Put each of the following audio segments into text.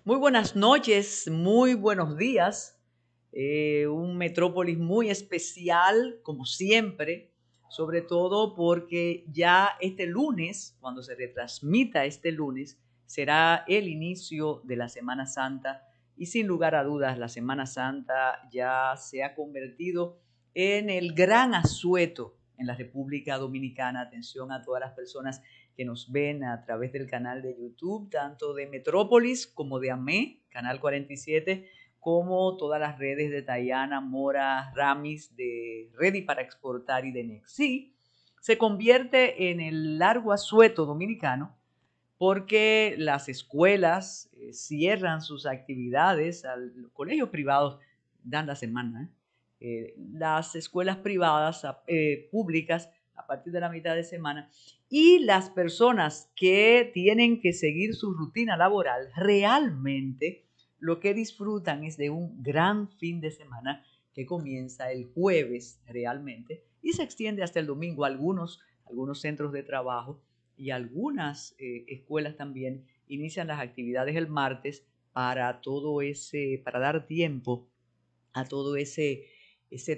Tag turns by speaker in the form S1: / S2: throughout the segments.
S1: Muy buenas noches, muy buenos días. Un Metrópolis muy especial, como siempre, sobre todo porque ya este lunes, cuando se retransmita este lunes, será el inicio de la Semana Santa y sin lugar a dudas la Semana Santa ya se ha convertido en el gran asueto en la República Dominicana. Atención a todas las personas que nos ven a través del canal de YouTube, tanto de Metrópolis como de AME, Canal 47, como todas las redes de Tayana, Mora, Ramis, de Ready para Exportar y de Nexi, se convierte en el largo asueto dominicano porque las escuelas cierran sus actividades, los colegios privados dan la semana, las escuelas privadas, públicas, a partir de la mitad de semana, y las personas que tienen que seguir su rutina laboral realmente lo que disfrutan es de un gran fin de semana que comienza el jueves realmente y se extiende hasta el domingo. Algunos centros de trabajo y algunas escuelas también inician las actividades el martes para dar tiempo a todo ese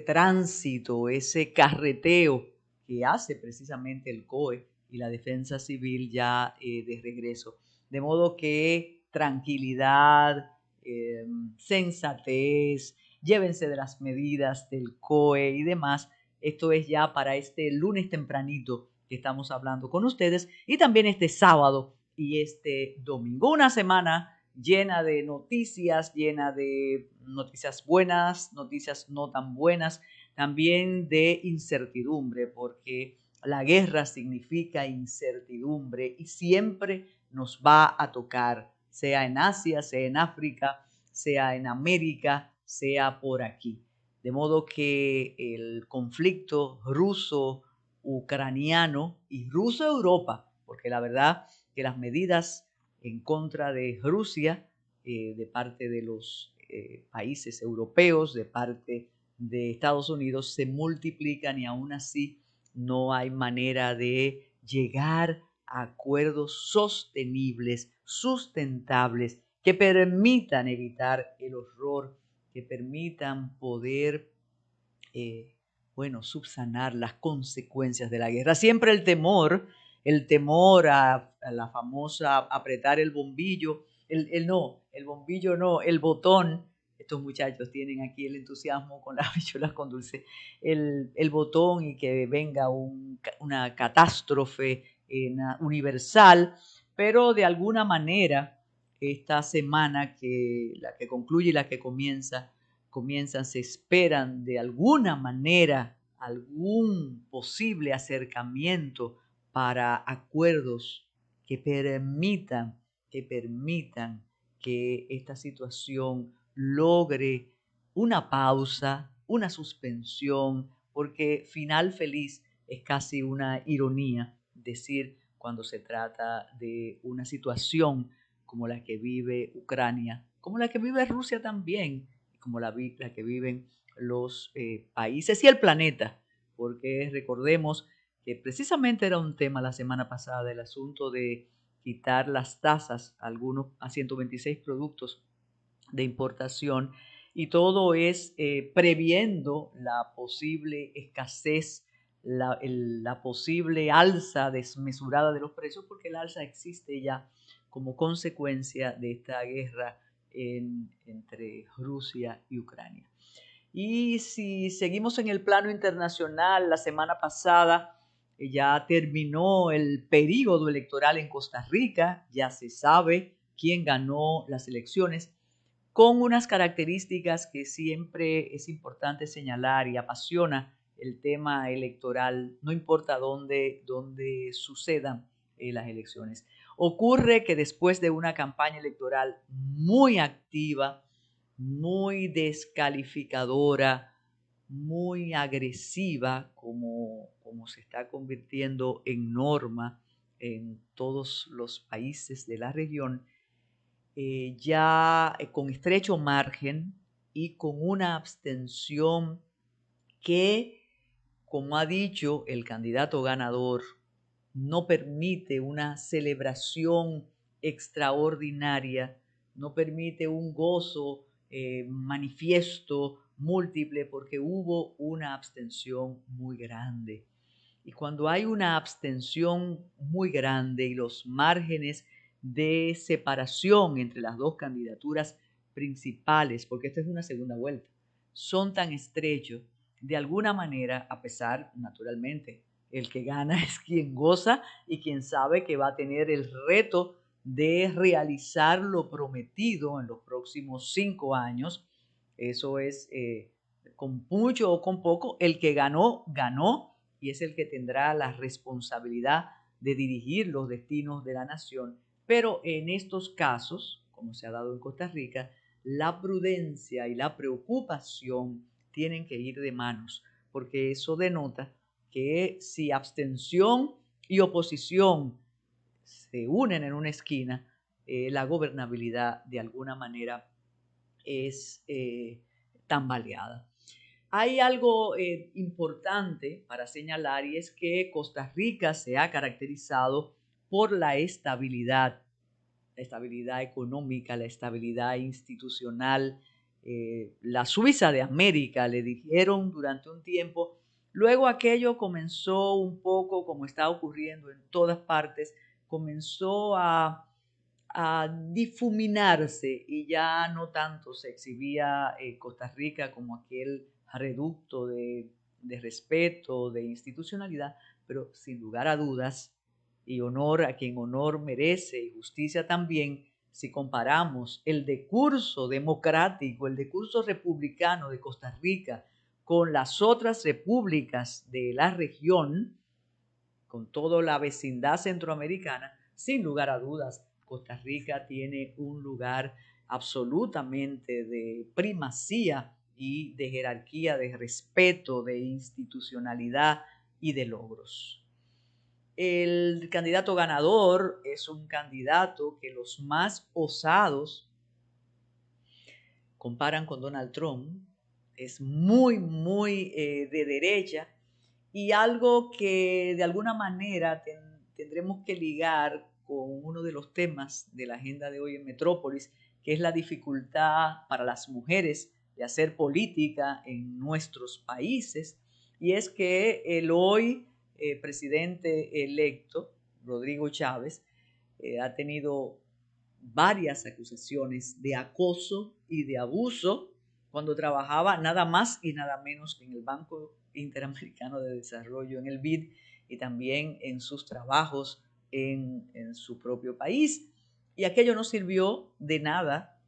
S1: tránsito, ese carreteo que hace precisamente el COE y la Defensa Civil ya de regreso. De modo que tranquilidad, sensatez, llévense de las medidas del COE y demás. Esto es ya para este lunes tempranito que estamos hablando con ustedes y también este sábado y este domingo. Una semana llena de noticias buenas, noticias no tan buenas, también de incertidumbre, porque la guerra significa incertidumbre y siempre nos va a tocar, sea en Asia, sea en África, sea en América, sea por aquí. De modo que el conflicto ruso-ucraniano y ruso-Europa, porque la verdad que las medidas en contra de Rusia, de parte de los países europeos, de parte de Estados Unidos, se multiplican y aún así no hay manera de llegar a acuerdos sostenibles, sustentables, que permitan evitar el horror, que permitan poder, subsanar las consecuencias de la guerra. Siempre el temor a la famosa apretar el bombillo, el bombillo no, el botón. Estos muchachos tienen aquí el entusiasmo con las habichuelas con dulce, el botón y que venga una catástrofe universal, pero de alguna manera esta semana la que concluye y la que comienzan, se esperan de alguna manera algún posible acercamiento para acuerdos que permitan que esta situación logre una pausa, una suspensión, porque final feliz es casi una ironía decir cuando se trata de una situación como la que vive Ucrania, como la que vive Rusia también, como la que viven los países y el planeta, porque recordemos que precisamente era un tema la semana pasada, el asunto de quitar las tasas a 126 productos de importación, y todo es previendo la posible escasez, la posible alza desmesurada de los precios, porque el alza existe ya como consecuencia de esta guerra entre Rusia y Ucrania. Y si seguimos en el plano internacional, la semana pasada ya terminó el período electoral en Costa Rica, ya se sabe quién ganó las elecciones, con unas características que siempre es importante señalar y apasiona el tema electoral, no importa dónde sucedan las elecciones. Ocurre que después de una campaña electoral muy activa, muy descalificadora, muy agresiva, como se está convirtiendo en norma en todos los países de la región, ya con estrecho margen y con una abstención que, como ha dicho el candidato ganador, no permite una celebración extraordinaria no permite un gozo manifiesto, múltiple, porque hubo una abstención muy grande. Y cuando hay una abstención muy grande y los márgenes de separación entre las dos candidaturas principales, porque esta es una segunda vuelta, son tan estrechos, de alguna manera, a pesar, naturalmente, el que gana es quien goza y quien sabe que va a tener el reto de realizar lo prometido en los próximos 5 años. Eso es con mucho o con poco. El que ganó, ganó y es el que tendrá la responsabilidad de dirigir los destinos de la nación. Pero en estos casos, como se ha dado en Costa Rica, la prudencia y la preocupación tienen que ir de manos, porque eso denota que si abstención y oposición se unen en una esquina, la gobernabilidad de alguna manera es tambaleada. Hay algo importante para señalar y es que Costa Rica se ha caracterizado por la estabilidad económica, la estabilidad institucional. La Suiza de América, le dijeron durante un tiempo. Luego aquello comenzó un poco, como está ocurriendo en todas partes, comenzó a difuminarse y ya no tanto se exhibía Costa Rica como aquel reducto de respeto, de institucionalidad, pero sin lugar a dudas, y honor a quien honor merece y justicia también, si comparamos el decurso democrático, el decurso republicano de Costa Rica con las otras repúblicas de la región, con toda la vecindad centroamericana, sin lugar a dudas, Costa Rica tiene un lugar absolutamente de primacía y de jerarquía, de respeto, de institucionalidad y de logros. El candidato ganador es un candidato que los más osados comparan con Donald Trump. Es muy, muy de derecha y algo que de alguna manera tendremos que ligar con uno de los temas de la agenda de hoy en Metrópolis, que es la dificultad para las mujeres de hacer política en nuestros países. Y es que el hoy presidente electo, Rodrigo Chávez, ha tenido varias acusaciones de acoso y de abuso cuando trabajaba nada más y nada menos que en el Banco Interamericano de Desarrollo, en el BID, y también en sus trabajos en su propio país. Y aquello no sirvió de nada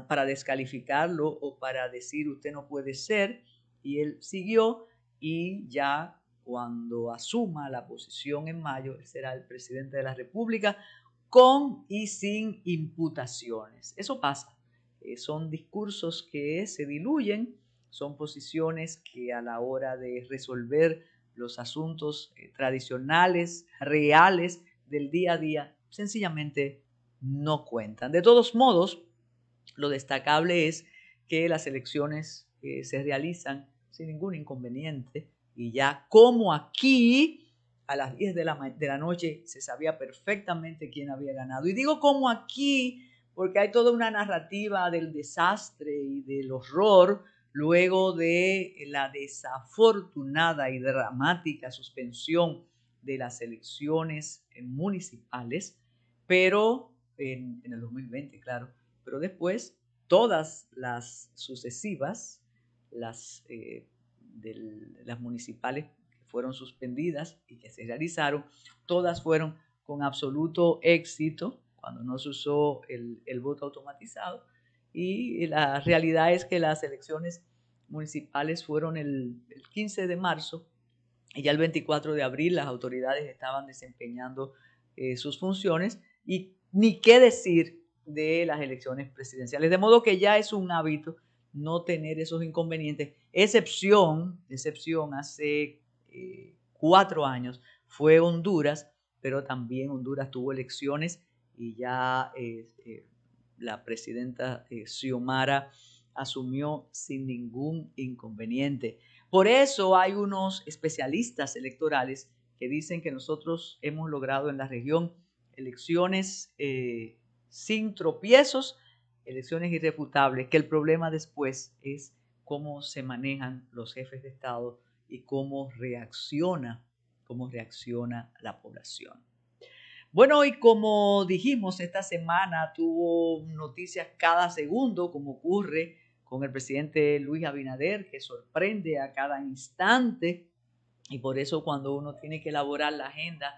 S1: para descalificarlo o para decir usted no puede ser, y él siguió y ya cuando asuma la posición en mayo, él será el presidente de la República con y sin imputaciones. Eso pasa. Son discursos que se diluyen, son posiciones que a la hora de resolver los asuntos tradicionales, reales del día a día, sencillamente no cuentan. De todos modos, lo destacable es que las elecciones se realizan sin ningún inconveniente y ya como aquí a las 10 de la noche se sabía perfectamente quién había ganado. Y digo como aquí porque hay toda una narrativa del desastre y del horror luego de la desafortunada y dramática suspensión de las elecciones municipales, pero en el 2020, claro, pero después todas las sucesivas, las municipales que fueron suspendidas y que se realizaron, todas fueron con absoluto éxito cuando no se usó el voto automatizado. Y la realidad es que las elecciones municipales fueron el 15 de marzo y ya el 24 de abril las autoridades estaban desempeñando sus funciones y ni qué decir de las elecciones presidenciales. De modo que ya es un hábito no tener esos inconvenientes. Excepción hace 4 años fue Honduras, pero también Honduras tuvo elecciones y ya la presidenta Xiomara asumió sin ningún inconveniente. Por eso hay unos especialistas electorales que dicen que nosotros hemos logrado en la región elecciones sin tropiezos elecciones irrefutables, que el problema después es cómo se manejan los jefes de Estado y cómo reacciona la población. Bueno, y como dijimos, esta semana tuvo noticias cada segundo, como ocurre con el presidente Luis Abinader, que sorprende a cada instante, y por eso cuando uno tiene que elaborar la agenda,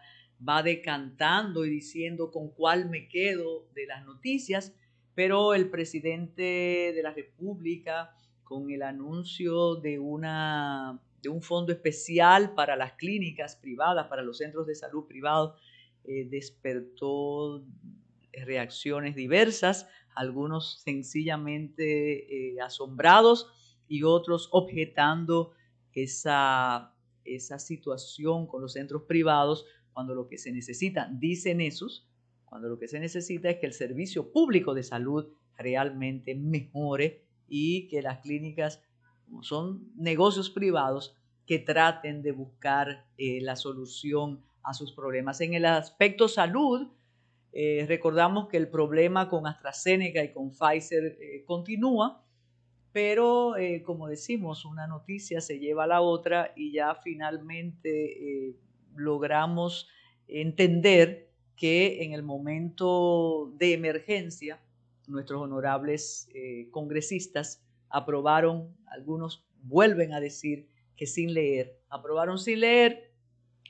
S1: va decantando y diciendo con cuál me quedo de las noticias, pero el presidente de la República, con el anuncio de un fondo especial para las clínicas privadas, para los centros de salud privados, despertó reacciones diversas, algunos sencillamente asombrados y otros objetando esa situación con los centros privados, cuando lo que se necesita, dicen esos, cuando lo que se necesita es que el servicio público de salud realmente mejore y que las clínicas, como son negocios privados, que traten de buscar la solución a sus problemas. En el aspecto salud, recordamos que el problema con AstraZeneca y con Pfizer continúa, pero como decimos, una noticia se lleva a la otra y ya finalmente logramos entender que en el momento de emergencia nuestros honorables congresistas aprobaron, algunos vuelven a decir que sin leer, aprobaron sin leer,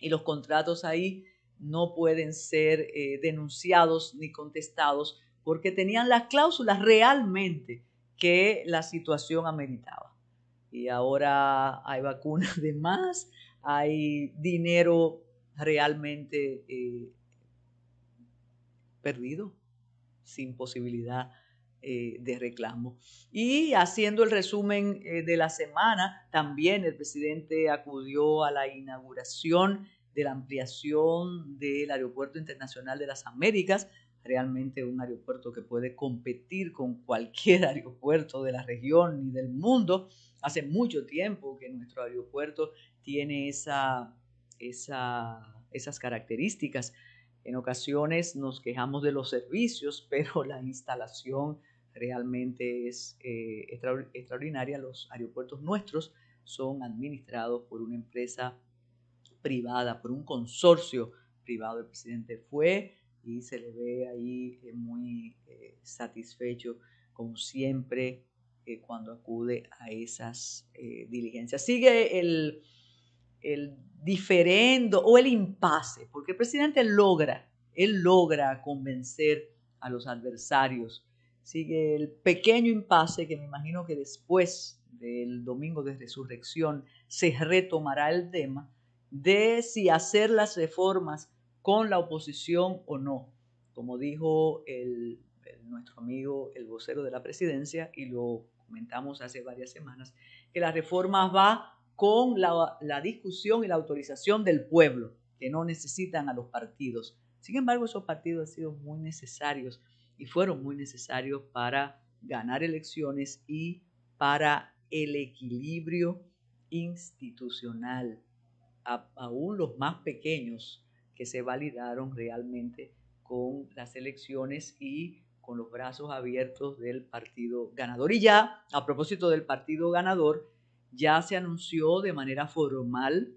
S1: y los contratos ahí no pueden ser denunciados ni contestados porque tenían las cláusulas realmente que la situación ameritaba. Y ahora hay vacunas de más, hay dinero realmente perdido, sin posibilidad de reclamo. Y haciendo el resumen de la semana, también el presidente acudió a la inauguración de la ampliación del Aeropuerto Internacional de las Américas, realmente un aeropuerto que puede competir con cualquier aeropuerto de la región y del mundo. Hace mucho tiempo que nuestro aeropuerto tiene esas características. En ocasiones nos quejamos de los servicios, pero la instalación realmente es extraordinaria. Los aeropuertos nuestros son administrados por una empresa privada, por un consorcio privado. El presidente fue y se le ve ahí muy satisfecho, como siempre, cuando acude a esas diligencias. Sigue el diferendo o el impasse, porque el presidente logra convencer a los adversarios. Sigue el pequeño impasse que me imagino que después del domingo de resurrección se retomará el tema de si hacer las reformas con la oposición o no. Como dijo nuestro amigo, el vocero de la presidencia, y lo comentamos hace varias semanas, que la reforma va con la discusión y la autorización del pueblo, que no necesitan a los partidos. Sin embargo, esos partidos han sido muy necesarios y fueron muy necesarios para ganar elecciones y para el equilibrio institucional, aún los más pequeños que se validaron realmente con las elecciones y con los brazos abiertos del partido ganador. Y ya, a propósito del partido ganador, ya se anunció de manera formal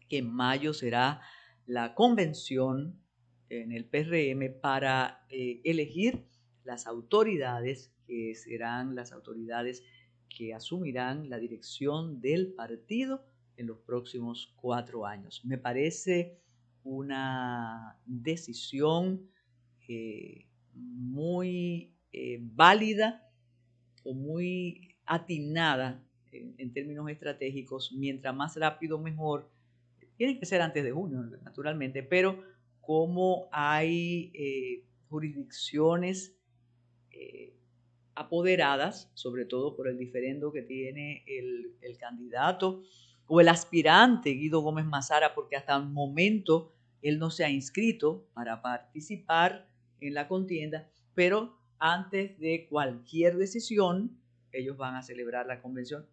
S1: que en mayo será la convención en el PRM para elegir las autoridades que serán las autoridades que asumirán la dirección del partido en los próximos 4 años. Me parece una decisión muy válida o muy atinada en términos estratégicos. Mientras más rápido mejor. Tiene que ser antes de junio, naturalmente, pero como hay jurisdicciones apoderadas, sobre todo por el diferendo que tiene el candidato o el aspirante Guido Gómez Mazara, porque hasta el momento él no se ha inscrito para participar en la contienda, pero antes de cualquier decisión, ellos van a celebrar la convención.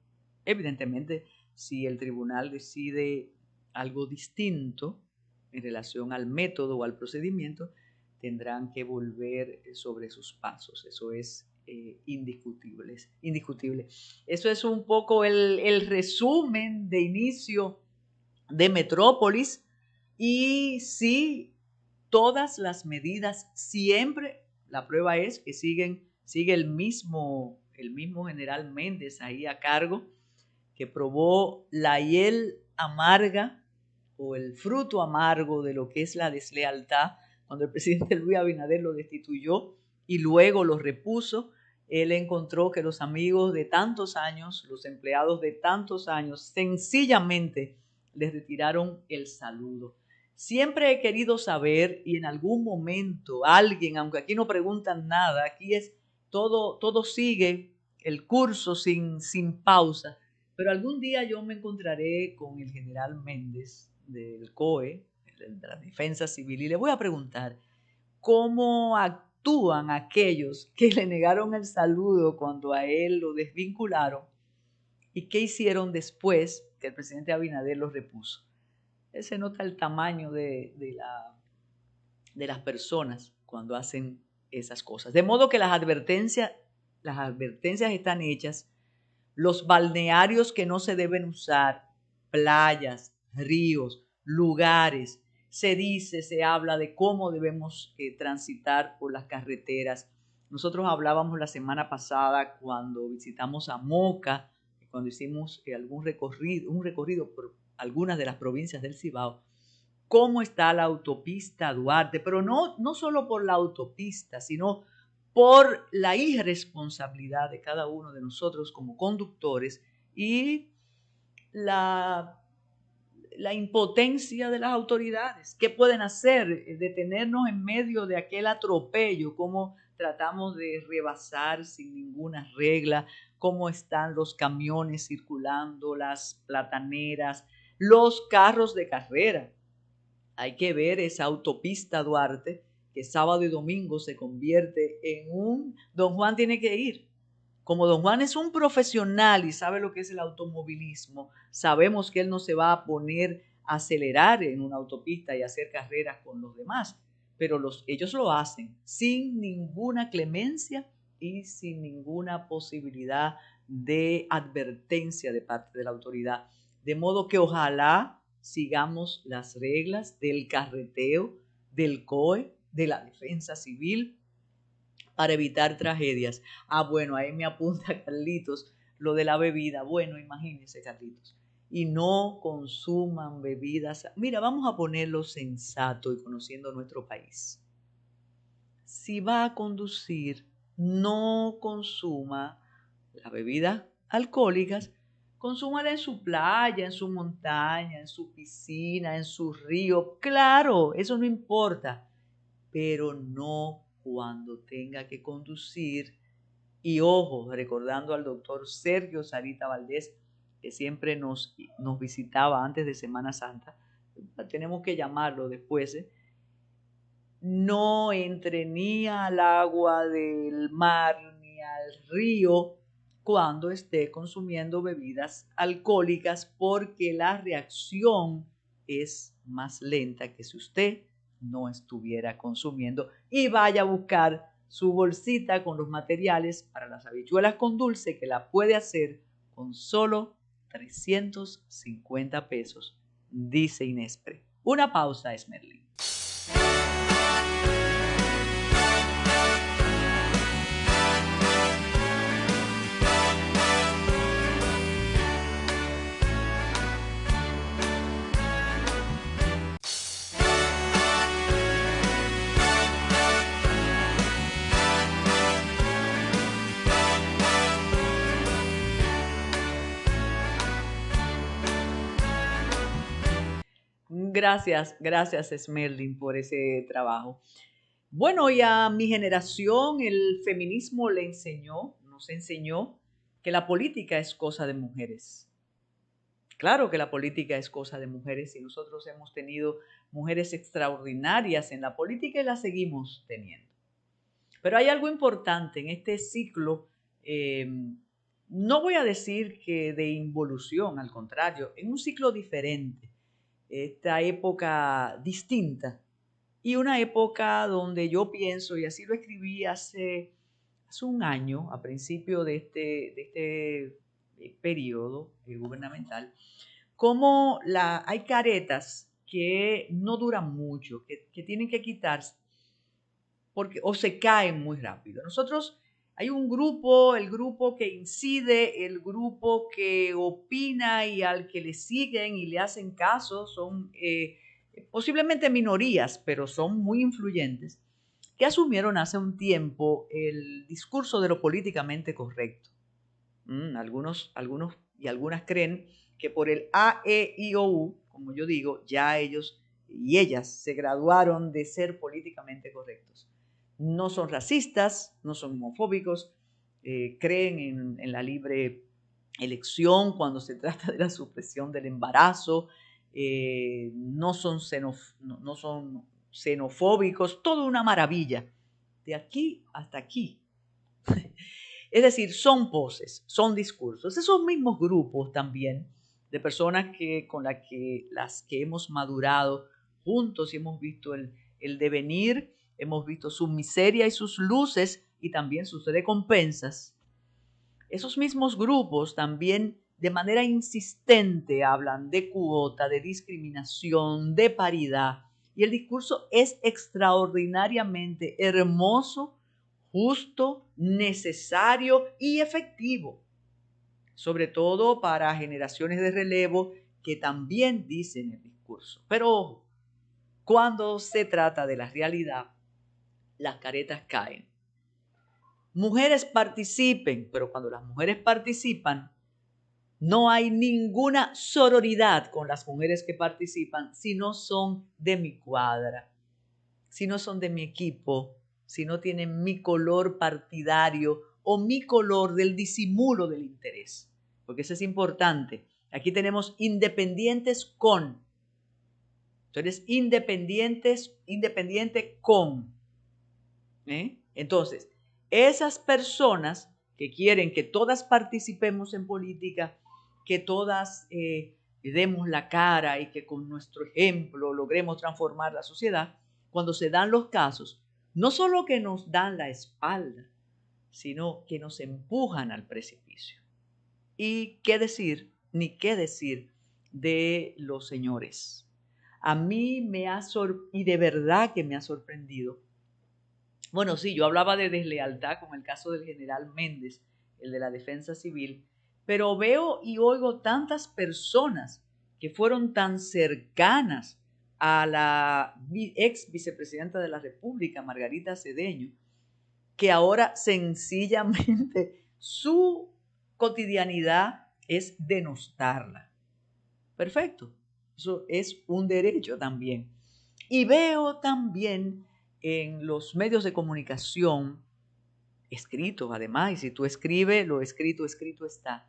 S1: Evidentemente, si el tribunal decide algo distinto en relación al método o al procedimiento, tendrán que volver sobre sus pasos. Eso es indiscutible. Eso es un poco el resumen de inicio de Metrópolis. Y sí, todas las medidas siempre, la prueba es que sigue el mismo general Méndez ahí a cargo, que probó la hiel amarga o el fruto amargo de lo que es la deslealtad cuando el presidente Luis Abinader lo destituyó y luego lo repuso. Él encontró que los amigos de tantos años, los empleados de tantos años, sencillamente les retiraron el saludo. Siempre he querido saber, y en algún momento alguien, aunque aquí no preguntan nada, aquí es todo sigue el curso sin pausa, pero algún día yo me encontraré con el general Méndez del COE, de la Defensa Civil, y le voy a preguntar cómo actúan aquellos que le negaron el saludo cuando a él lo desvincularon y qué hicieron después que el presidente Abinader los repuso. Se nota el tamaño de las personas cuando hacen esas cosas. De modo que las advertencias están hechas. Los balnearios que no se deben usar, playas, ríos, lugares, se habla de cómo debemos transitar por las carreteras. Nosotros hablábamos la semana pasada cuando visitamos a Moca, cuando hicimos un recorrido por algunas de las provincias del Cibao, cómo está la autopista Duarte, pero no solo por la autopista, sino por la irresponsabilidad de cada uno de nosotros como conductores y la impotencia de las autoridades. ¿Qué pueden hacer? Detenernos en medio de aquel atropello, cómo tratamos de rebasar sin ninguna regla, cómo están los camiones circulando, las plataneras, los carros de carrera. Hay que ver esa autopista Duarte, que sábado y domingo se convierte en Don Juan tiene que ir. Como Don Juan es un profesional y sabe lo que es el automovilismo, sabemos que él no se va a poner a acelerar en una autopista y hacer carreras con los demás, pero ellos lo hacen sin ninguna clemencia y sin ninguna posibilidad de advertencia de parte de la autoridad. De modo que ojalá sigamos las reglas del carreteo, del COE, de la defensa civil, para evitar tragedias. Bueno, ahí me apunta Carlitos lo de la bebida. Bueno, imagínense, Carlitos. Y no consuman bebidas. Mira, vamos a ponerlo sensato y conociendo nuestro país. Si va a conducir, no consuma las bebidas alcohólicas. Consúmala en su playa, en su montaña, en su piscina, en su río. Claro, eso no importa, pero no cuando tenga que conducir. Y ojo, recordando al doctor Sergio Sarita Valdés, que siempre nos visitaba antes de Semana Santa, tenemos que llamarlo después, no entre ni al agua del mar ni al río cuando esté consumiendo bebidas alcohólicas, porque la reacción es más lenta que si usted no estuviera consumiendo. Y vaya a buscar su bolsita con los materiales para las habichuelas con dulce, que la puede hacer con solo 350 pesos, dice Inespre. Una pausa, Esmerlin. Gracias Esmerlin por ese trabajo. Bueno, y a mi generación el feminismo nos enseñó que la política es cosa de mujeres. Claro que la política es cosa de mujeres y nosotros hemos tenido mujeres extraordinarias en la política y las seguimos teniendo. Pero hay algo importante en este ciclo, no voy a decir que de involución, al contrario, en un ciclo diferente. Esta época distinta y una época donde yo pienso, y así lo escribí hace hace un año, a principio de este periodo gubernamental, cómo hay caretas que no duran mucho, que tienen que quitarse porque, o se caen muy rápido. Nosotros, hay un grupo, el grupo que incide, el grupo que opina y al que le siguen y le hacen caso, son posiblemente minorías, pero son muy influyentes, que asumieron hace un tiempo el discurso de lo políticamente correcto. Algunos y algunas creen que por el A, E, I, O, U, como yo digo, ya ellos y ellas se graduaron de ser políticamente correctos. No son racistas, no son homofóbicos, creen en la libre elección cuando se trata de la supresión del embarazo, no son xenofóbicos, todo una maravilla. De aquí hasta aquí. Es decir, son voces, son discursos. Esos mismos grupos también de personas con las que hemos madurado juntos y hemos visto el devenir, hemos visto su miseria y sus luces y también sus recompensas. Esos mismos grupos también de manera insistente hablan de cuota, de discriminación, de paridad. Y el discurso es extraordinariamente hermoso, justo, necesario y efectivo, sobre todo para generaciones de relevo que también dicen el discurso. Pero ojo, cuando se trata de la realidad, las caretas caen. Mujeres participen, pero cuando las mujeres participan, no hay ninguna sororidad con las mujeres que participan si no son de mi cuadra, si no son de mi equipo, si no tienen mi color partidario o mi color del disimulo del interés. Porque eso es importante. Aquí tenemos independientes con. Tú eres independiente con. Entonces, esas personas que quieren que todas participemos en política, que todas demos la cara y que con nuestro ejemplo logremos transformar la sociedad, cuando se dan los casos, no solo que nos dan la espalda, sino que nos empujan al precipicio. Y qué decir, ni qué decir de los señores. A mí y de verdad que me ha sorprendido. Bueno, sí, yo hablaba de deslealtad con el caso del general Méndez, el de la Defensa Civil, pero veo y oigo tantas personas que fueron tan cercanas a la ex vicepresidenta de la República, Margarita Cedeño, que ahora sencillamente su cotidianidad es denostarla. Perfecto, eso es un derecho también. Y veo también en los medios de comunicación, escritos además, y si tú escribes, lo escrito está,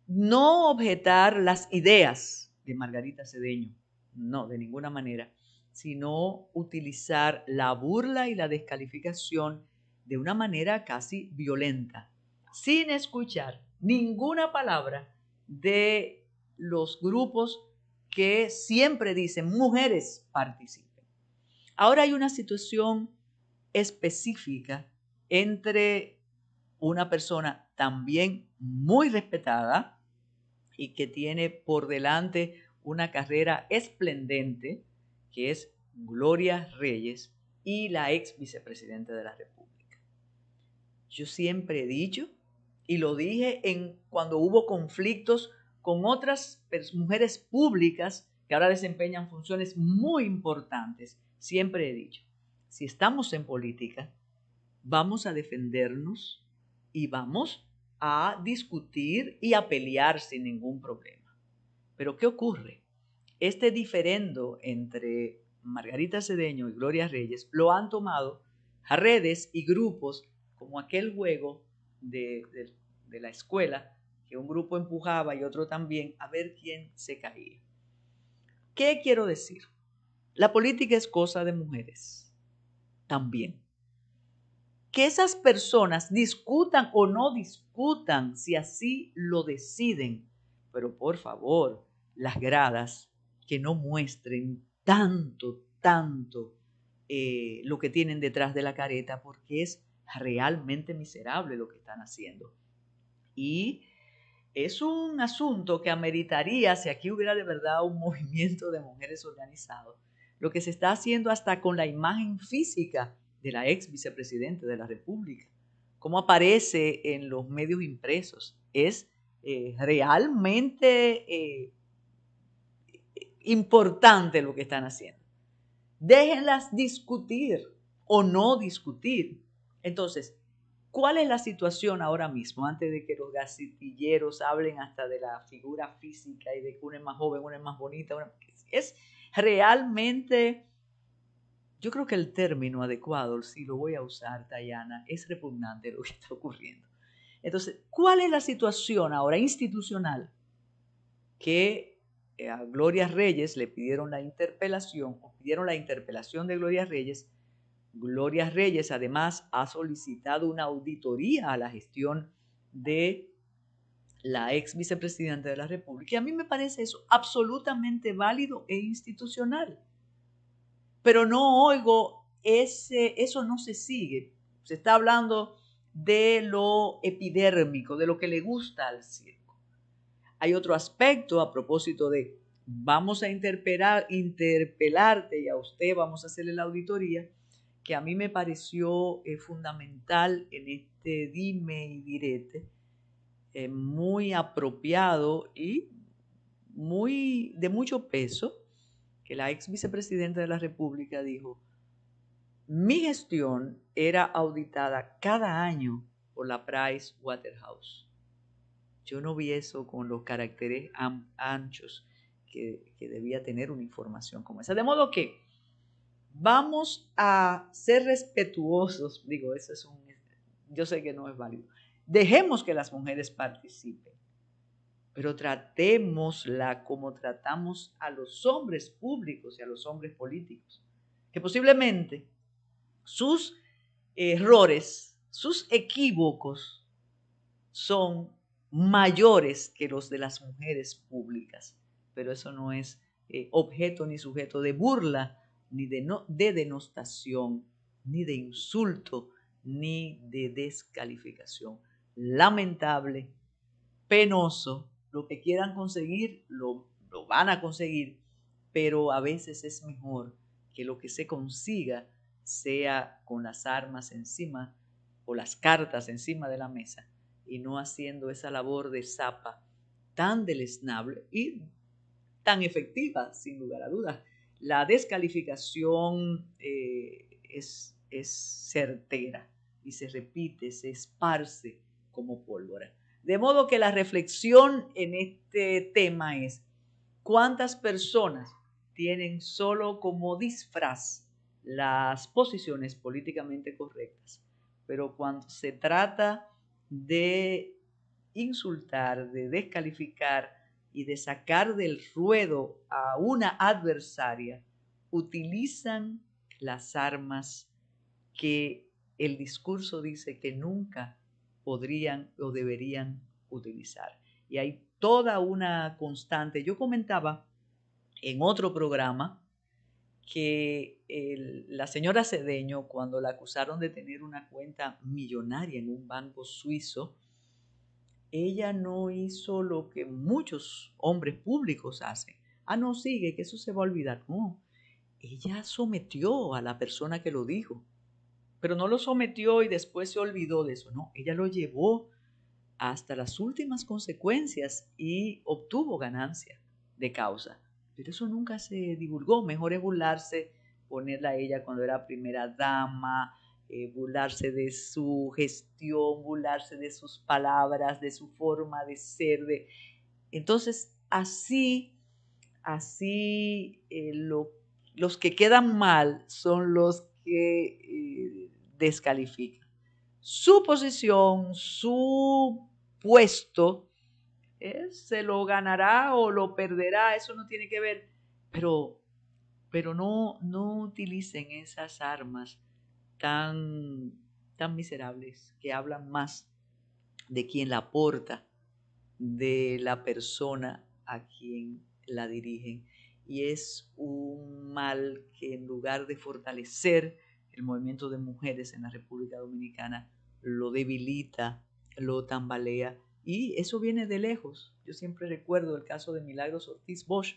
S1: no objetar las ideas de Margarita Cedeño, no, de ninguna manera, sino utilizar la burla y la descalificación de una manera casi violenta, sin escuchar ninguna palabra de los grupos que siempre dicen mujeres participen. Ahora hay una situación específica entre una persona también muy respetada y que tiene por delante una carrera esplendente, que es Gloria Reyes, y la ex vicepresidenta de la República. Yo siempre he dicho, y lo dije cuando hubo conflictos con otras mujeres públicas que ahora desempeñan funciones muy importantes, siempre he dicho, si estamos en política, vamos a defendernos y vamos a discutir y a pelear sin ningún problema. Pero ¿qué ocurre? Este diferendo entre Margarita Cedeño y Gloria Reyes lo han tomado a redes y grupos como aquel juego de la escuela, que un grupo empujaba y otro también, a ver quién se caía. ¿Qué quiero decir? La política es cosa de mujeres también. Que esas personas discutan o no discutan si así lo deciden, pero por favor, las gradas que no muestren tanto lo que tienen detrás de la careta, porque es realmente miserable lo que están haciendo. Y es un asunto que ameritaría, si aquí hubiera de verdad un movimiento de mujeres organizado, lo que se está haciendo hasta con la imagen física de la ex vicepresidenta de la República, cómo aparece en los medios impresos. Es realmente importante lo que están haciendo. Déjenlas discutir o no discutir. Entonces, ¿cuál es la situación ahora mismo? Antes de que los gacetilleros hablen hasta de la figura física y de que una es más joven, una es más bonita. Es realmente, yo creo que el término adecuado, si lo voy a usar, Dayana, es repugnante lo que está ocurriendo. Entonces, ¿cuál es la situación ahora institucional? Que a Gloria Reyes le pidieron la interpelación, o pidieron la interpelación de Gloria Reyes. Gloria Reyes además ha solicitado una auditoría a la gestión de la ex vicepresidenta de la República. Y a mí me parece eso absolutamente válido e institucional. Pero no oigo eso no se sigue. Se está hablando de lo epidérmico, de lo que le gusta al circo. Hay otro aspecto a propósito de vamos a interpelarte y a usted vamos a hacerle la auditoría, que a mí me pareció fundamental en este dime y direte, muy apropiado y de mucho peso, que la ex vicepresidenta de la República dijo: mi gestión era auditada cada año por la Price Waterhouse. Yo no vi eso con los caracteres anchos que debía tener una información como esa. De modo que vamos a ser respetuosos. Digo, yo sé que no es válido. Dejemos que las mujeres participen, pero tratémosla como tratamos a los hombres públicos y a los hombres políticos, que posiblemente sus errores, sus equívocos son mayores que los de las mujeres públicas, pero eso no es objeto ni sujeto de burla, ni de denostación, ni de insulto, ni de descalificación. Lamentable, penoso, lo que quieran conseguir lo van a conseguir, pero a veces es mejor que lo que se consiga sea con las armas encima o las cartas encima de la mesa, y no haciendo esa labor de zapa tan deleznable y tan efectiva, sin lugar a dudas. La descalificación es certera y se repite, se esparce como pólvora. De modo que la reflexión en este tema es: ¿cuántas personas tienen solo como disfraz las posiciones políticamente correctas? Pero cuando se trata de insultar, de descalificar y de sacar del ruedo a una adversaria, utilizan las armas que el discurso dice que nunca podrían o deberían utilizar. Y hay toda una constante. Yo comentaba en otro programa que la señora Cedeño, cuando la acusaron de tener una cuenta millonaria en un banco suizo, ella no hizo lo que muchos hombres públicos hacen. No, sigue, que eso se va a olvidar. No, ella sometió a la persona que lo dijo, pero no lo sometió y después se olvidó de eso. No, ella lo llevó hasta las últimas consecuencias y obtuvo ganancia de causa. Pero eso nunca se divulgó. Mejor es burlarse, ponerla a ella cuando era primera dama, burlarse de su gestión, burlarse de sus palabras, de su forma de ser. Entonces, así los que quedan mal son los que descalifican. Su posición, su puesto, se lo ganará o lo perderá, eso no tiene que ver, pero no utilicen esas armas tan miserables que hablan más de quien la porta, de la persona a quien la dirigen. Y es un mal que en lugar de fortalecer el movimiento de mujeres en la República Dominicana, lo debilita, lo tambalea, y eso viene de lejos. Yo siempre recuerdo el caso de Milagros Ortiz Bosch,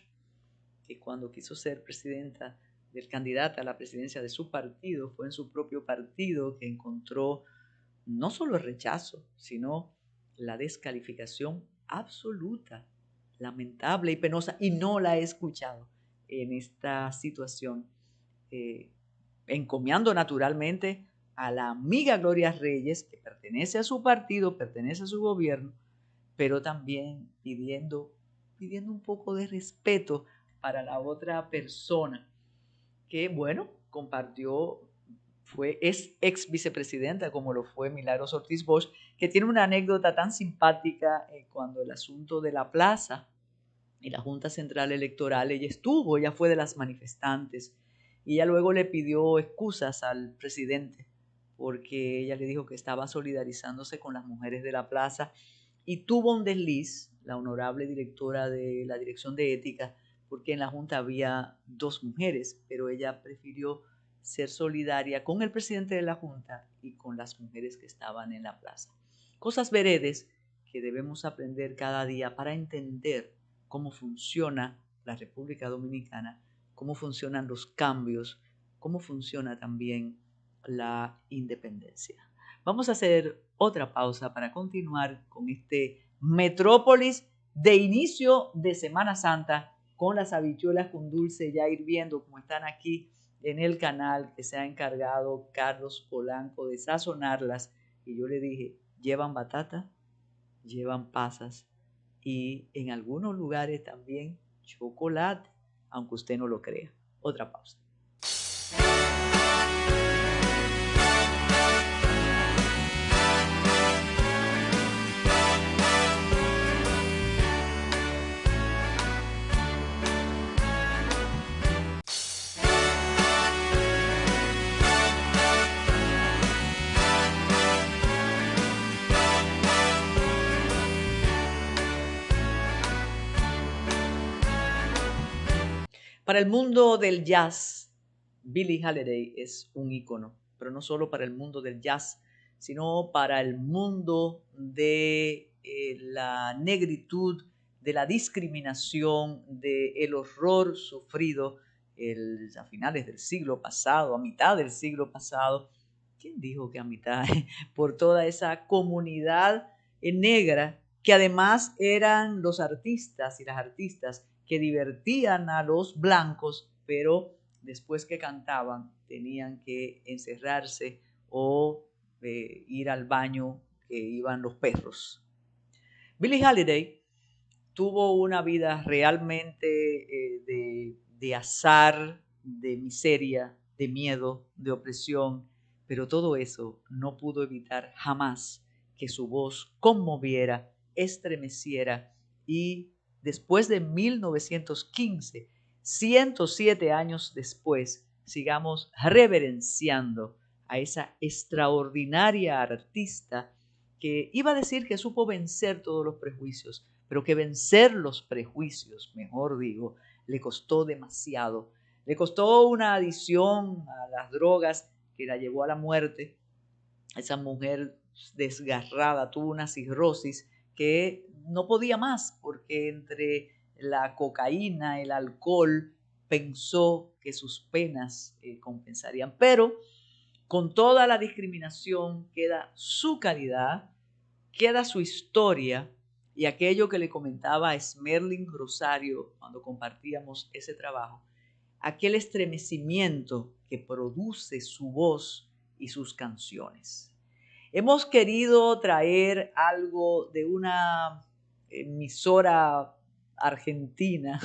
S1: que cuando quiso ser presidenta del candidato a la presidencia de su partido, fue en su propio partido que encontró no solo el rechazo, sino la descalificación absoluta, lamentable y penosa, y no la he escuchado en esta situación, encomiando naturalmente a la amiga Gloria Reyes, que pertenece a su partido, pertenece a su gobierno, pero también pidiendo un poco de respeto para la otra persona que, bueno, es ex vicepresidenta como lo fue Milagros Ortiz Bosch, que tiene una anécdota tan simpática cuando el asunto de la plaza y la Junta Central Electoral, ella fue de las manifestantes, y ella luego le pidió excusas al presidente porque ella le dijo que estaba solidarizándose con las mujeres de la plaza, y tuvo un desliz la honorable directora de la Dirección de Ética, porque en la Junta había 2 mujeres, pero ella prefirió ser solidaria con el presidente de la Junta y con las mujeres que estaban en la plaza. Cosas veredes que debemos aprender cada día para entender cómo funciona la República Dominicana, cómo funcionan los cambios, cómo funciona también la independencia. Vamos a hacer otra pausa para continuar con este Metrópolis de inicio de Semana Santa, con las habichuelas con dulce ya hirviendo, como están aquí en el canal, que se ha encargado Carlos Polanco de sazonarlas. Y yo le dije, llevan batata, llevan pasas y en algunos lugares también chocolate, aunque usted no lo crea. Otra pausa. Para el mundo del jazz, Billie Holiday es un ícono, pero no solo para el mundo del jazz, sino para el mundo de la negritud, de la discriminación, del horror sufrido a finales del siglo pasado, a mitad del siglo pasado. ¿Quién dijo que a mitad? Por toda esa comunidad negra, que además eran los artistas y las artistas que divertían a los blancos, pero después que cantaban tenían que encerrarse o ir al baño que iban los perros. Billie Holiday tuvo una vida realmente de azar, de miseria, de miedo, de opresión, pero todo eso no pudo evitar jamás que su voz conmoviera, estremeciera, y después de 1915, 107 años después, sigamos reverenciando a esa extraordinaria artista que iba a decir que supo vencer todos los prejuicios, pero que vencer los prejuicios, mejor digo, le costó demasiado. Le costó una adicción a las drogas que la llevó a la muerte. Esa mujer desgarrada tuvo una cirrosis que no podía más, porque entre la cocaína, el alcohol, pensó que sus penas compensarían. Pero con toda la discriminación queda su calidad, queda su historia, y aquello que le comentaba a Esmerlin Rosario cuando compartíamos ese trabajo, aquel estremecimiento que produce su voz y sus canciones. Hemos querido traer algo de una emisora argentina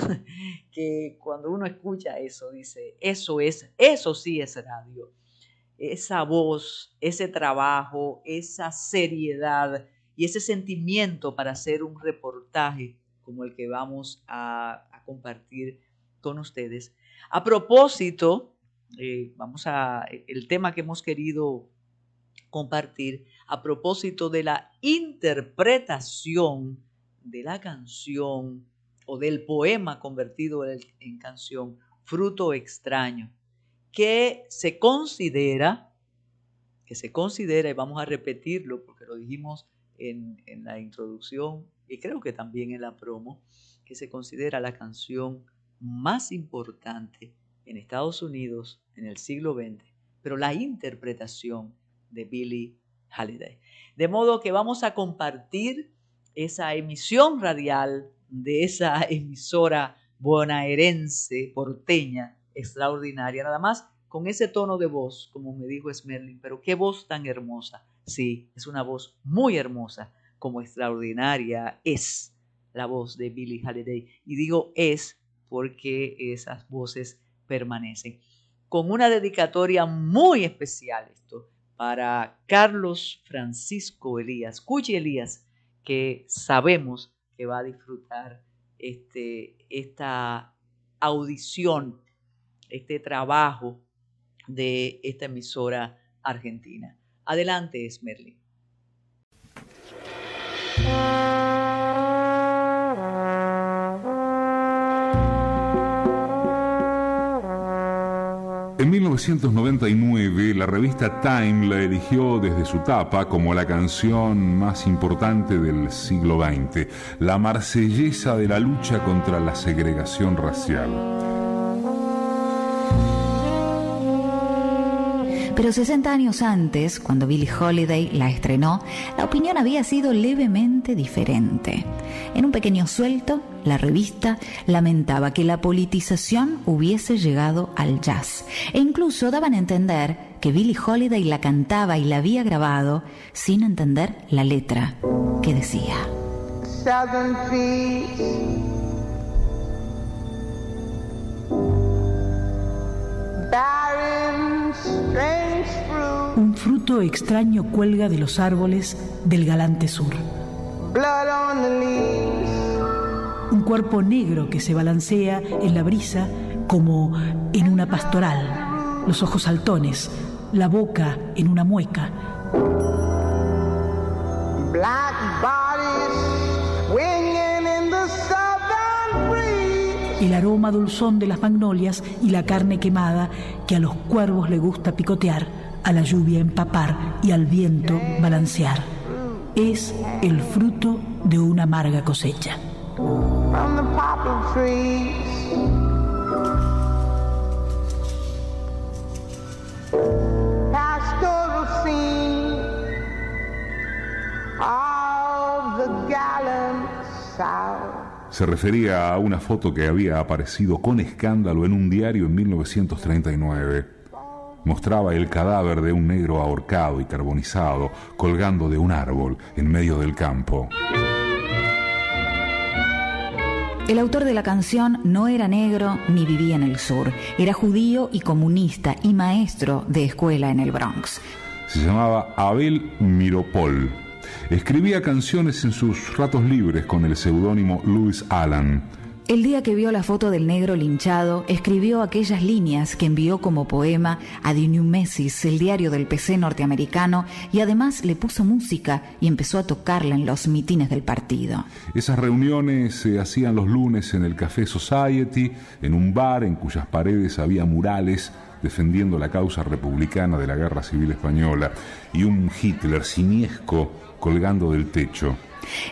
S1: que cuando uno escucha eso dice, eso sí es radio. Esa voz, ese trabajo, esa seriedad y ese sentimiento para hacer un reportaje como el que vamos a compartir con ustedes. A propósito, el tema que hemos querido compartir, a propósito de la interpretación de la canción o del poema convertido en canción, Fruto Extraño, que se considera, y vamos a repetirlo porque lo dijimos en la introducción y creo que también en la promo, que se considera la canción más importante en Estados Unidos en el siglo XX, pero la interpretación de Billie Holiday. De modo que vamos a compartir esa emisión radial de esa emisora bonaerense, porteña, extraordinaria, nada más con ese tono de voz, como me dijo Esmerlin, pero qué voz tan hermosa. Sí, es una voz muy hermosa, como extraordinaria es la voz de Billie Holiday. Y digo es porque esas voces permanecen. Con una dedicatoria muy especial esto para Carlos Francisco Elías, Cuchi Elías, que sabemos que va a disfrutar esta audición, este trabajo de esta emisora argentina. Adelante, Esmerlin.
S2: En 1999, la revista Time la eligió desde su tapa como la canción más importante del siglo XX, la marsellesa de la lucha contra la segregación racial.
S3: Pero 60 años antes, cuando Billie Holiday la estrenó, la opinión había sido levemente diferente. En un pequeño suelto, la revista lamentaba que la politización hubiese llegado al jazz, e incluso daban a entender que Billie Holiday la cantaba y la había grabado sin entender la letra, que decía: Southern peace, barren, strange fruit.
S4: Un fruto extraño cuelga de los árboles del galante sur.
S3: Blood on the leaves.
S4: Un cuerpo negro que se balancea en la brisa como en una pastoral, los ojos saltones, la boca en una mueca.
S3: Black bodies swinging in the southern breeze.
S4: El aroma dulzón de las magnolias y la carne quemada que a los cuervos le gusta picotear, a la lluvia empapar y al viento balancear. Es el fruto de una amarga cosecha.
S3: From the poplar trees, pastoral scene of the gallant South.
S2: Se refería a una foto que había aparecido con escándalo en un diario en 1939. Mostraba el cadáver de un negro ahorcado y carbonizado, colgando de un árbol en medio del campo.
S3: El autor de la canción no era negro ni vivía en el sur. Era judío y comunista y maestro de escuela en el Bronx.
S2: Se llamaba Abel Miropol. Escribía canciones en sus ratos libres con el seudónimo Louis Allen.
S3: El día que vio la foto del negro linchado, escribió aquellas líneas que envió como poema a The New Message, el diario del PC norteamericano, y además le puso música y empezó a tocarla en los mitines del partido.
S2: Esas reuniones se hacían los lunes en el Café Society, en un bar en cuyas paredes había murales defendiendo la causa republicana de la Guerra Civil Española y un Hitler simiesco colgando del techo.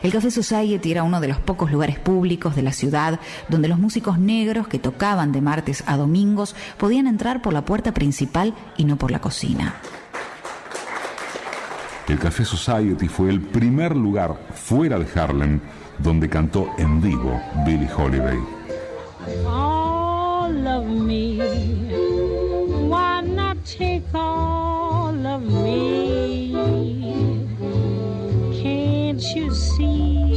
S3: El Café Society era uno de los pocos lugares públicos de la ciudad donde los músicos negros que tocaban de martes a domingos podían entrar por la puerta principal y no por la cocina.
S2: El Café Society fue el primer lugar fuera de Harlem donde cantó en vivo Billie Holiday.
S5: All of me, why not take all of me? You see,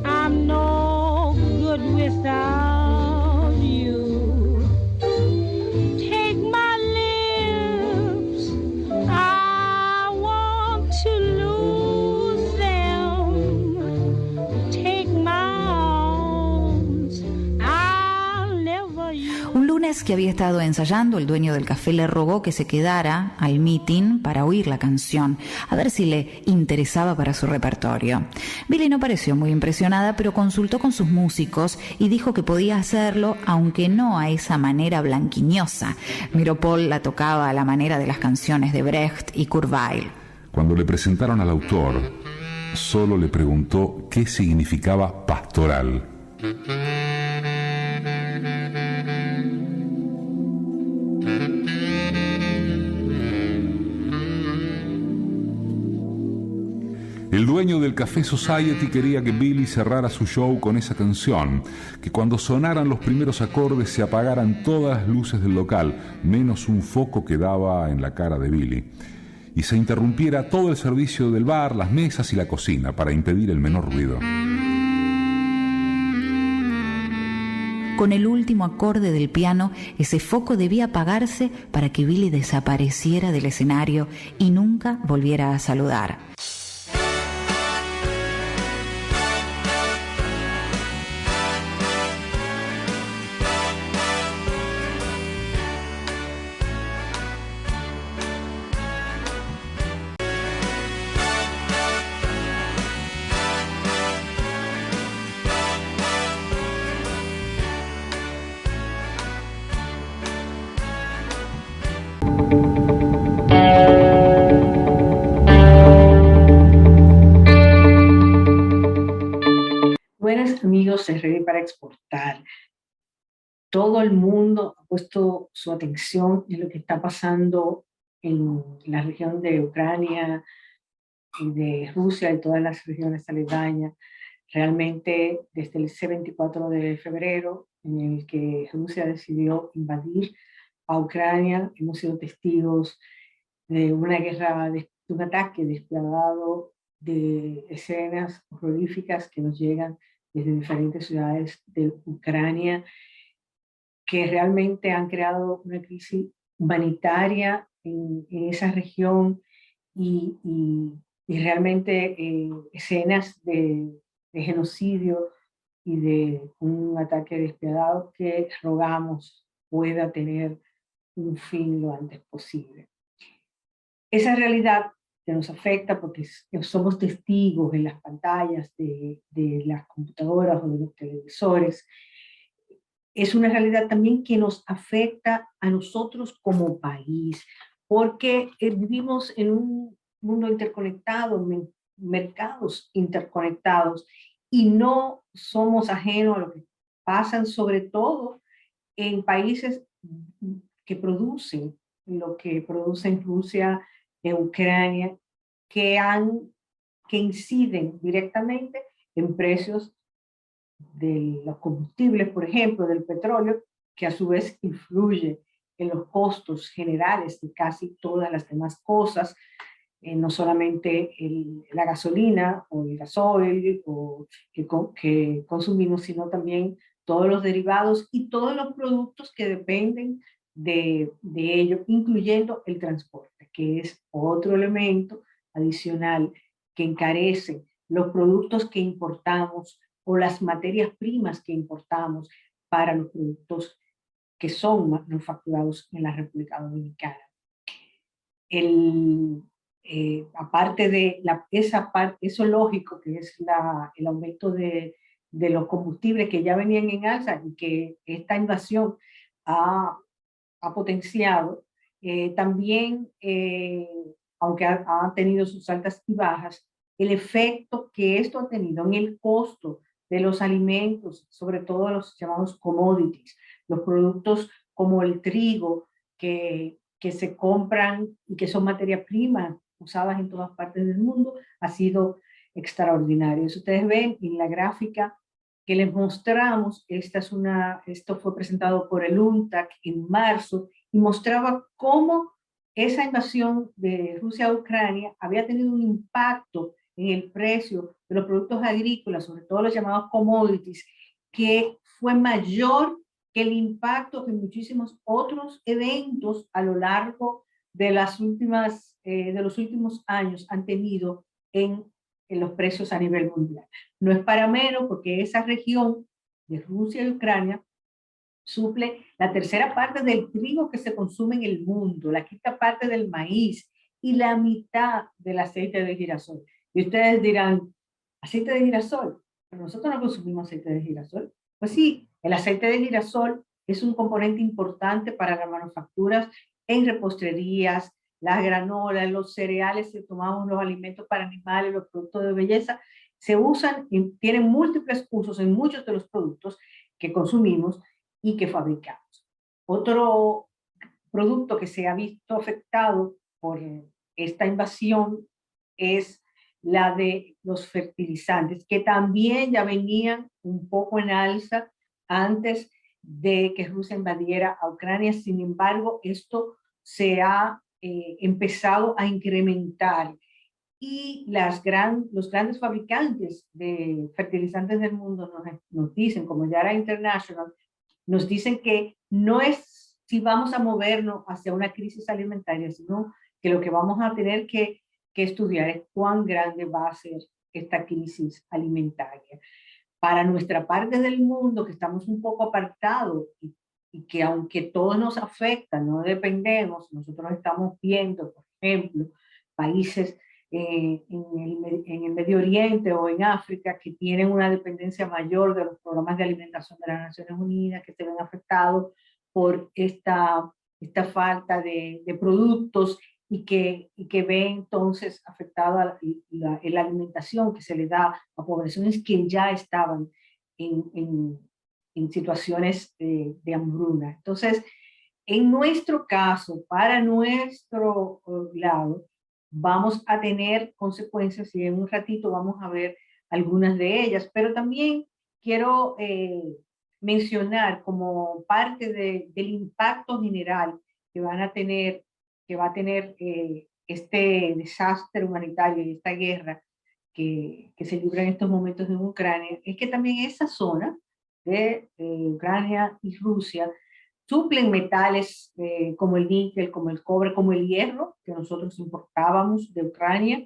S5: I'm no good without you. Take my lips, I want to lose them. Take my arms, I'll never use.
S3: Un lunes mes que había estado ensayando, el dueño del café le rogó que se quedara al meeting para oír la canción, a ver si le interesaba para su repertorio. Billie no pareció muy impresionada, pero consultó con sus músicos y dijo que podía hacerlo, aunque no a esa manera blanquiñosa. Meeropol la tocaba a la manera de las canciones de Brecht y Kurt Weill.
S2: Cuando le presentaron al autor, solo le preguntó qué significaba pastoral. El dueño del Café Society quería que Billie cerrara su show con esa canción, que cuando sonaran los primeros acordes se apagaran todas las luces del local, menos un foco que daba en la cara de Billie, y se interrumpiera todo el servicio del bar, las mesas y la cocina para impedir el menor ruido.
S3: Con el último acorde del piano, ese foco debía apagarse para que Billie desapareciera del escenario y nunca volviera a saludar.
S6: Buenas amigos de Ready para Exportar. Todo el mundo ha puesto su atención en lo que está pasando en la región de Ucrania y de Rusia y todas las regiones aledañas. Realmente desde ese 24 de febrero en el que Rusia decidió invadir a Ucrania, hemos sido testigos de una guerra, de un ataque despiadado, de escenas horroríficas que nos llegan desde diferentes ciudades de Ucrania, que realmente han creado una crisis humanitaria en esa región y realmente escenas de genocidio y de un ataque despiadado que rogamos pueda tener un fin lo antes posible. Esa realidad que nos afecta porque somos testigos en las pantallas de las computadoras o de los televisores, es una realidad también que nos afecta a nosotros como país, porque vivimos en un mundo interconectado, mercados interconectados, y no somos ajenos a lo que pasa, sobre todo en países que producen lo que producen Rusia e Ucrania, que inciden directamente en precios de los combustibles, por ejemplo, del petróleo, que a su vez influye en los costos generales de casi todas las demás cosas, no solamente la gasolina o el gasoil que consumimos, sino también todos los derivados y todos los productos que dependen de ello, incluyendo el transporte, que es otro elemento adicional que encarece los productos que importamos o las materias primas que importamos para los productos que son manufacturados en la República Dominicana. Aparte de eso lógico, que es el aumento de los combustibles que ya venían en alza y que esta invasión ha potenciado, también, aunque ha tenido sus altas y bajas, el efecto que esto ha tenido en el costo de los alimentos, sobre todo los llamados commodities, los productos como el trigo, que se compran y que son materia prima usadas en todas partes del mundo, ha sido extraordinario. Si ustedes ven en la gráfica que les mostramos, esto fue presentado por el UNTAC en marzo, y mostraba cómo esa invasión de Rusia a Ucrania había tenido un impacto en el precio de los productos agrícolas, sobre todo los llamados commodities, que fue mayor que el impacto que muchísimos otros eventos a lo largo de los últimos años han tenido en los precios a nivel mundial. No es para menos, porque esa región de Rusia y Ucrania suple la tercera parte del trigo que se consume en el mundo, la quinta parte del maíz y la mitad del aceite de girasol. Y ustedes dirán, ¿aceite de girasol? Pero nosotros no consumimos aceite de girasol. Pues sí, el aceite de girasol es un componente importante para las manufacturas en reposterías, las granolas, los cereales que tomamos, los alimentos para animales, los productos de belleza, se usan, tienen múltiples usos en muchos de los productos que consumimos y que fabricamos. Otro producto que se ha visto afectado por esta invasión es la de los fertilizantes, que también ya venían un poco en alza antes de que Rusia invadiera a Ucrania. Sin embargo, esto se ha empezado a incrementar y los grandes fabricantes de fertilizantes del mundo nos dicen, como Yara International, nos dicen que no es si vamos a movernos hacia una crisis alimentaria, sino que lo que vamos a tener que estudiar es cuán grande va a ser esta crisis alimentaria. Para nuestra parte del mundo, que estamos un poco apartados y que aunque todo nos afecta, no dependemos, nosotros estamos viendo, por ejemplo, países en el Medio Oriente o en África que tienen una dependencia mayor de los programas de alimentación de las Naciones Unidas, que se ven afectados por esta falta de productos y que ven entonces afectada la alimentación que se le da a poblaciones que ya estaban en situaciones de hambruna. Entonces, en nuestro caso, para nuestro lado, vamos a tener consecuencias y en un ratito vamos a ver algunas de ellas, pero también quiero mencionar como parte del impacto general que va a tener este desastre humanitario y esta guerra que se libra en estos momentos en Ucrania, es que también esa zona de Ucrania y Rusia suplen metales como el níquel, como el cobre, como el hierro, que nosotros importábamos de Ucrania,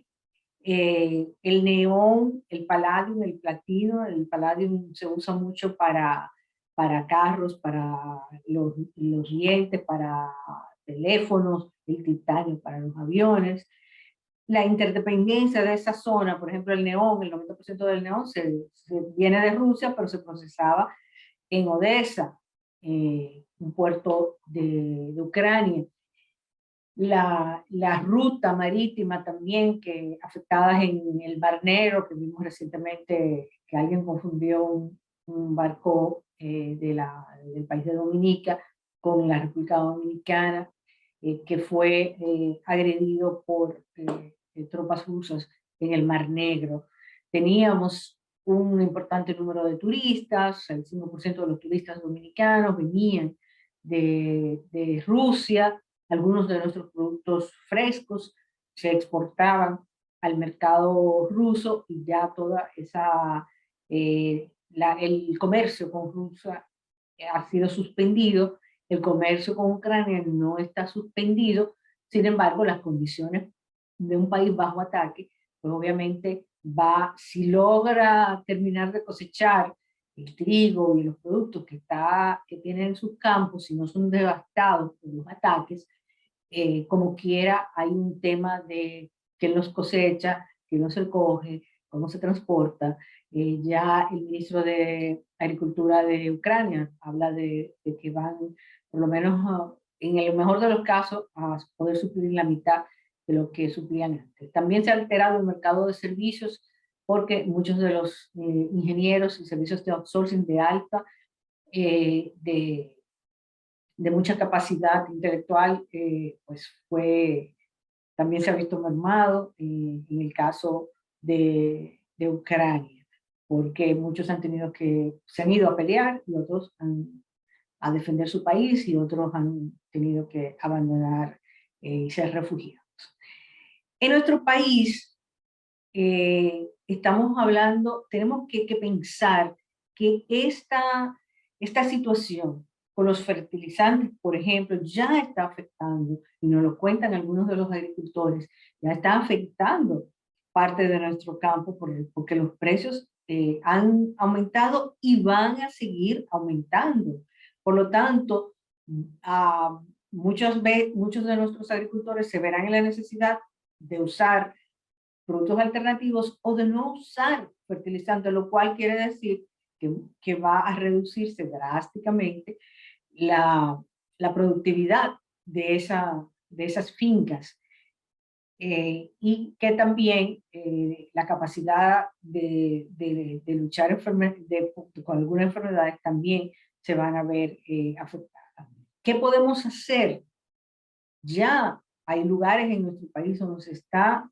S6: el neón, el palladium, el platino. El palladium se usa mucho para carros, para los dientes, para teléfonos, el titanio para los aviones. La interdependencia de esa zona, por ejemplo, el neón, el 90% del neón se viene de Rusia, pero se procesaba en Odessa, un puerto de Ucrania. La ruta marítima también, que afectadas en el Mar Negro, que vimos recientemente que alguien confundió un barco del país de Dominica con la República Dominicana, que fue agredido por tropas rusas en el Mar Negro. Teníamos un importante número de turistas, el 5% de los turistas dominicanos venían de Rusia. Algunos de nuestros productos frescos se exportaban al mercado ruso y ya toda esa, el comercio con Rusia ha sido suspendido, el comercio con Ucrania no está suspendido. Sin embargo, las condiciones de un país bajo ataque, pues obviamente si logra terminar de cosechar el trigo y los productos que tienen en sus campos, si no son devastados por los ataques, como quiera hay un tema de quién los cosecha, quién los recoge, cómo se transporta. Ya el ministro de Agricultura de Ucrania habla de que van, por lo menos en el mejor de los casos, a poder suplir la mitad de lo que suplían antes. También se ha alterado el mercado de servicios porque muchos de los ingenieros y servicios de outsourcing de alta, de mucha capacidad intelectual, pues también se ha visto mermado en el caso de Ucrania, porque muchos se han ido a pelear y otros a defender su país y otros han tenido que abandonar y ser refugiados. En nuestro país estamos hablando, tenemos que pensar que esta situación con los fertilizantes, por ejemplo, ya está afectando, y nos lo cuentan algunos de los agricultores, ya está afectando parte de nuestro campo porque los precios han aumentado y van a seguir aumentando. Por lo tanto, muchos de nuestros agricultores se verán en la necesidad de usar productos alternativos o de no usar fertilizantes, lo cual quiere decir que va a reducirse drásticamente la productividad de esas fincas. Y que también la capacidad de luchar con algunas enfermedades también se van a ver afectadas. ¿Qué podemos hacer? Ya hay lugares en nuestro país donde se está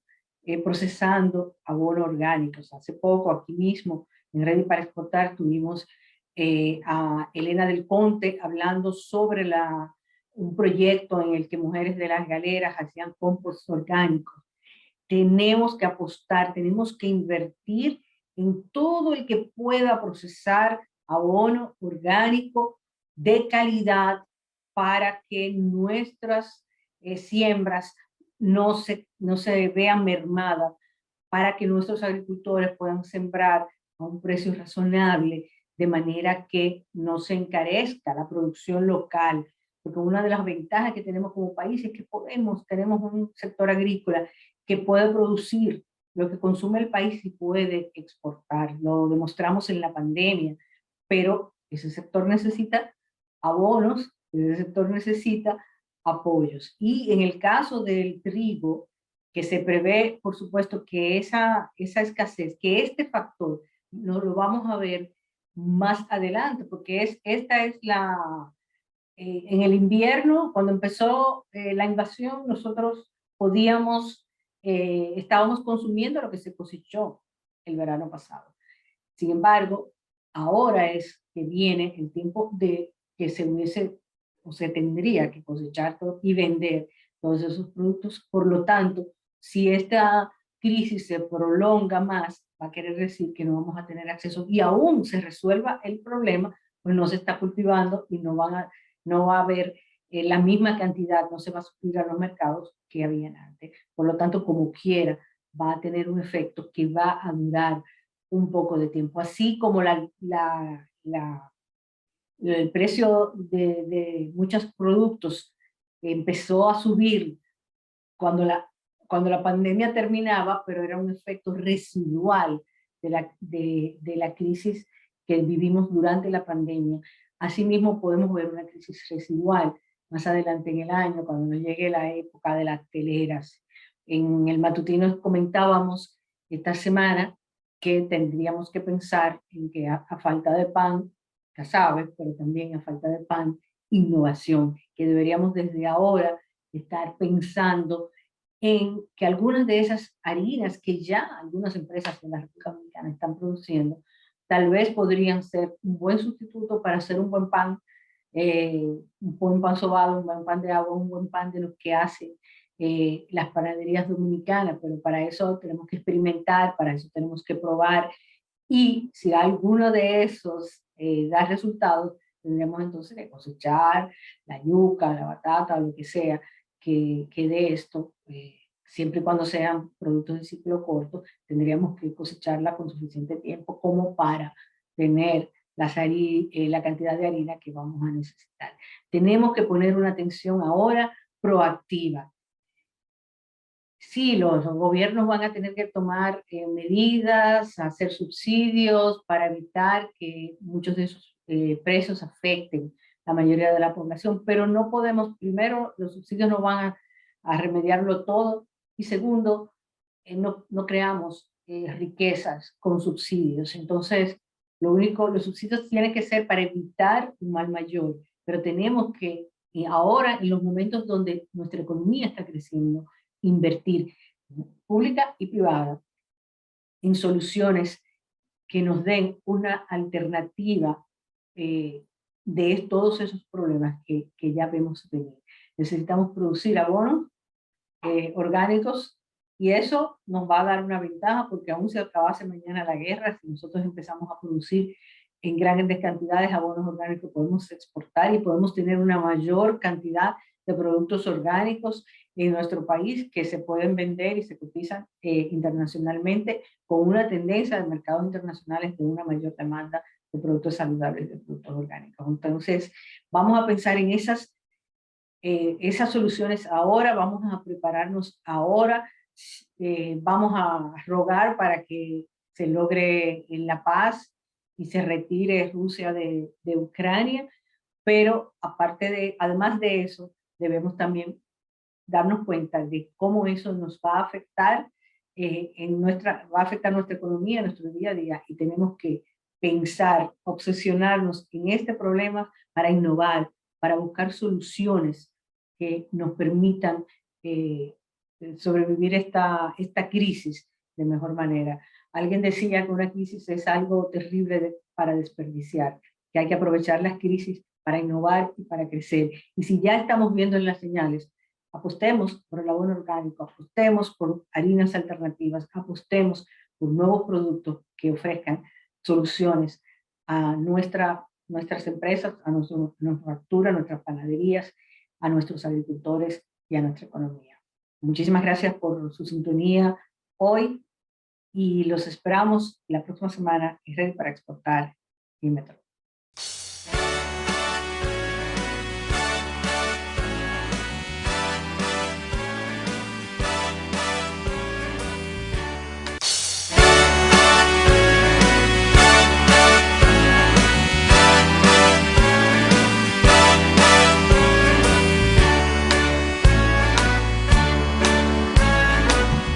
S6: procesando abono orgánicos. Hace poco, aquí mismo, en Ready para Exportar, tuvimos a Elena del Conte hablando sobre un proyecto en el que mujeres de las galeras hacían compost orgánicos. Tenemos que apostar, tenemos que invertir en todo el que pueda procesar abono orgánico de calidad para que nuestras siembras no se vean mermadas, para que nuestros agricultores puedan sembrar a un precio razonable, de manera que no se encarezca la producción local, porque una de las ventajas que tenemos como país es que tenemos un sector agrícola que puede producir lo que consume el país y puede exportar. Lo demostramos en la pandemia, pero ese sector necesita abonos, ese sector necesita apoyos. Y en el caso del trigo, que se prevé, por supuesto, que esa escasez, que este factor, no lo vamos a ver más adelante, porque esta es en el invierno, cuando empezó la invasión, nosotros estábamos consumiendo lo que se cosechó el verano pasado. Sin embargo, ahora es que viene el tiempo de que se tendría que cosechar todo y vender todos esos productos. Por lo tanto, si esta crisis se prolonga más, va a querer decir que no vamos a tener acceso, y aún se resuelva el problema, pues no se está cultivando y no va a haber la misma cantidad, no se va a suplir a los mercados que habían antes. Por lo tanto, como quiera, va a tener un efecto que va a durar un poco de tiempo. Así como el precio de muchos productos empezó a subir cuando la pandemia terminaba, pero era un efecto residual de la crisis que vivimos durante la pandemia. Asimismo, podemos ver una crisis residual más adelante en el año, cuando nos llegue la época de las teleras. En el matutino comentábamos esta semana que tendríamos que pensar en que a falta de pan, ya sabes, pero también a falta de pan, innovación, que deberíamos desde ahora estar pensando en que algunas de esas harinas que ya algunas empresas en la República Dominicana están produciendo, tal vez podrían ser un buen sustituto para hacer un buen pan, un buen pan sobado, un buen pan de agua, un buen pan de los que hacen las panaderías dominicanas, pero para eso tenemos que experimentar, para eso tenemos que probar, y si alguno de esos da resultados, tendremos entonces que cosechar la yuca, la batata, o lo que sea que dé esto, siempre y cuando sean productos de ciclo corto, tendríamos que cosecharla con suficiente tiempo como para tener la cantidad de harina que vamos a necesitar. Tenemos que poner una atención ahora proactiva. Sí, los gobiernos van a tener que tomar medidas, hacer subsidios para evitar que muchos de esos precios afecten la mayoría de la población, pero no podemos, primero, los subsidios no van a remediarlo todo, y segundo, no creamos riquezas con subsidios. Entonces, los subsidios tienen que ser para evitar un mal mayor, pero tenemos que, ahora, en los momentos donde nuestra economía está creciendo, invertir pública y privada en soluciones que nos den una alternativa de todos esos problemas que ya vemos venir. Necesitamos producir abonos orgánicos, y eso nos va a dar una ventaja, porque aún se acabase mañana la guerra, si nosotros empezamos a producir en grandes cantidades abonos orgánicos, podemos exportar y podemos tener una mayor cantidad de productos orgánicos en nuestro país que se pueden vender y se cotizan internacionalmente, con una tendencia de mercados internacionales de una mayor demanda de productos saludables, de productos orgánicos. Entonces, vamos a pensar en esas soluciones ahora, vamos a prepararnos ahora, vamos a rogar para que se logre la paz y se retire Rusia de Ucrania, pero además de eso, debemos también darnos cuenta de cómo eso nos va a afectar, va a afectar nuestra economía, nuestro día a día, y tenemos que pensar, obsesionarnos en este problema para innovar, para buscar soluciones que nos permitan sobrevivir esta crisis de mejor manera. Alguien decía que una crisis es algo terrible para desperdiciar, que hay que aprovechar las crisis para innovar y para crecer. Y si ya estamos viendo en las señales, apostemos por el abono orgánico, apostemos por harinas alternativas, apostemos por nuevos productos que ofrezcan soluciones a nuestras empresas, a nuestra manufactura, a nuestras panaderías, a nuestros agricultores y a nuestra economía. Muchísimas gracias por su sintonía hoy y los esperamos la próxima semana en Red para Exportar y Metro.